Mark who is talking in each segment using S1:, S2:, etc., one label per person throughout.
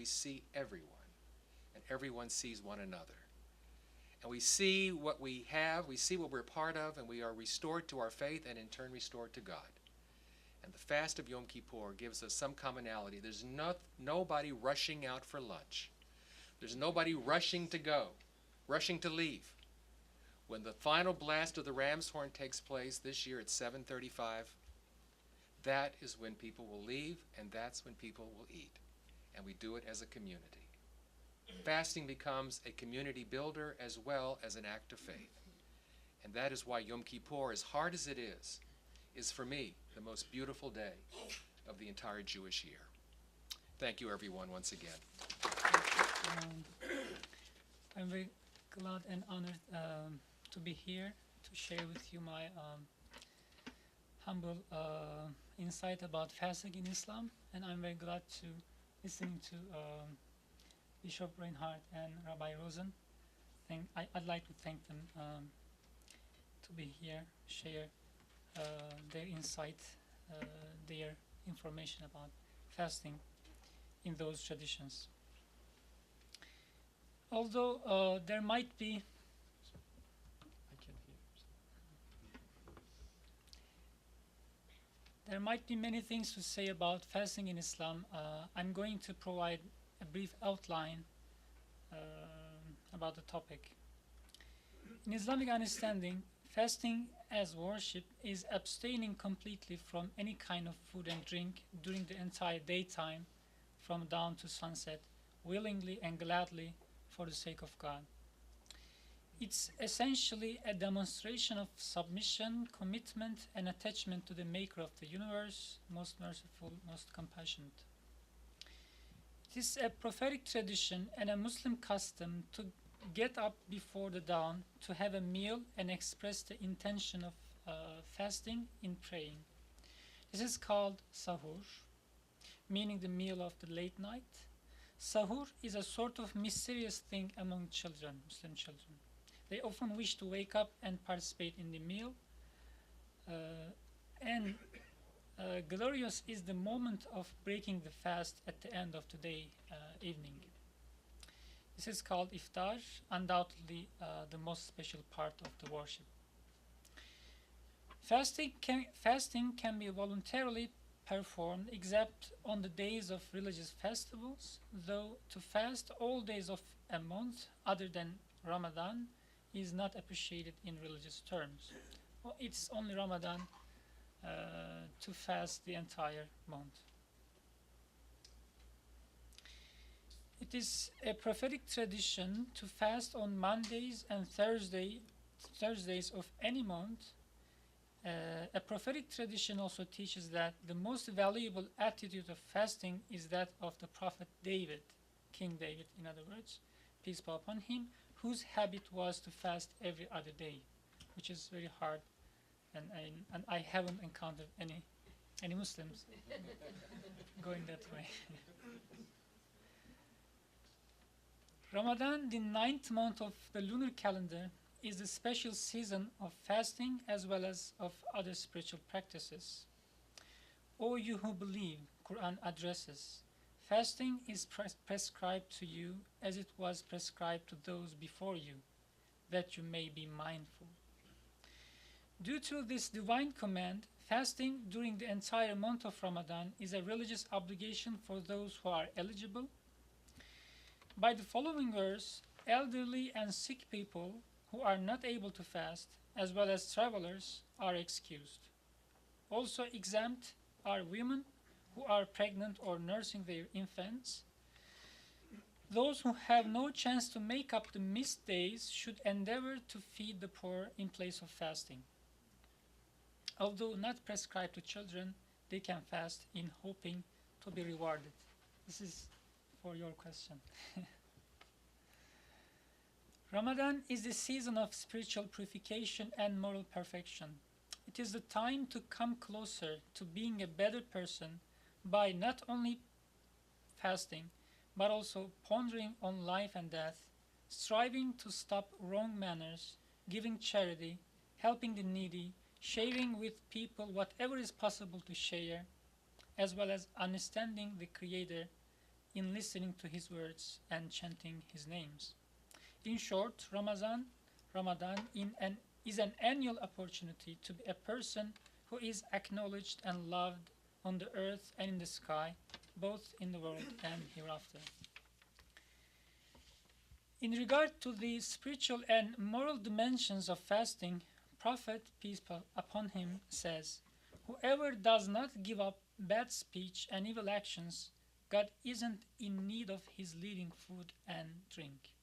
S1: we see everyone, and everyone sees one another. And we see what we have, we see what we're part of, and we are restored to our faith and in turn restored to God. And the fast of Yom Kippur gives us some commonality. There's nobody rushing out for lunch. There's nobody rushing to go, rushing to leave. When the final blast of the ram's horn takes place this year at 7:35, that is when people will leave, and that's when people will eat. And we do it as a community. Fasting becomes a community builder as well as an act of faith. And that is why Yom Kippur, as hard as it is for me the most beautiful day of the entire Jewish year. Thank you, everyone, once again.
S2: I'm very glad and honored to be here to share with you my humble insight about fasting in Islam, and I'm very glad to listen to Bishop Reinhardt and Rabbi Rosen. I'd like to thank them to be here, share their insight, their information about fasting in those traditions. Although there might be many things to say about fasting in Islam, I'm going to provide a brief outline about the topic. In Islamic understanding, fasting as worship is abstaining completely from any kind of food and drink during the entire daytime, from dawn to sunset, willingly and gladly for the sake of God. It's essentially a demonstration of submission, commitment, and attachment to the Maker of the universe, most merciful, most compassionate. It is a prophetic tradition and a Muslim custom to get up before the dawn to have a meal and express the intention of fasting in praying. This is called sahur, meaning the meal of the late night. Sahur is a sort of mysterious thing among children, Muslim children. They often wish to wake up and participate in the meal. Glorious is the moment of breaking the fast at the end of the day, evening. This is called iftar, undoubtedly the most special part of the worship. Fasting can be voluntarily performed except on the days of religious festivals, though to fast all days of a month other than Ramadan is not appreciated in religious terms. It's only Ramadan to fast the entire month. It is a prophetic tradition to fast on Mondays and Thursdays of any month. A prophetic tradition also teaches that the most valuable attitude of fasting is that of the prophet David, King David, in other words, peace be upon him, whose habit was to fast every other day, which is very hard, and I haven't encountered any Muslims going that way. Ramadan, the 9th month of the lunar calendar, is a special season of fasting as well as of other spiritual practices. O you who believe, Quran addresses, fasting is prescribed to you as it was prescribed to those before you, that you may be mindful. Due to this divine command, fasting during the entire month of Ramadan is a religious obligation for those who are eligible. By the following verse, elderly and sick people who are not able to fast, as well as travelers, are excused. Also exempt are women who are pregnant or nursing their infants. Those who have no chance to make up the missed days should endeavor to feed the poor in place of fasting. Although not prescribed to children, they can fast in hoping to be rewarded. This is for your question. Ramadan is the season of spiritual purification and moral perfection. It is the time to come closer to being a better person by not only fasting, but also pondering on life and death, striving to stop wrong manners, giving charity, helping the needy, sharing with people whatever is possible to share, as well as understanding the Creator in listening to his words and chanting his names. In short, Ramadan is an annual opportunity to be a person who is acknowledged and loved on the earth and in the sky, both in the world and hereafter. In regard to the spiritual and moral dimensions of fasting, Prophet, peace upon him, says, "Whoever does not give up bad speech and evil actions, God isn't in need of his living food and drink."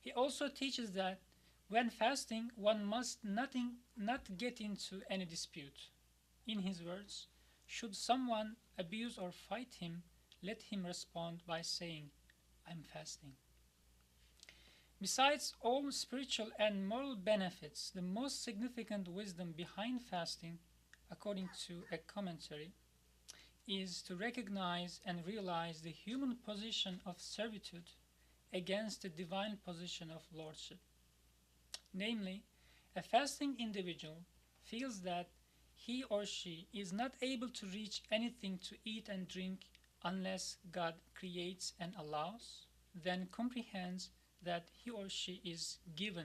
S2: He also teaches that when fasting, one must not get into any dispute. In his words, should someone abuse or fight him, let him respond by saying, "I'm fasting." Besides all spiritual and moral benefits, the most significant wisdom behind fasting, according to a commentary, is to recognize and realize the human position of servitude against the divine position of lordship. Namely, a fasting individual feels that he or she is not able to reach anything to eat and drink unless God creates and allows, then comprehends that he or she is given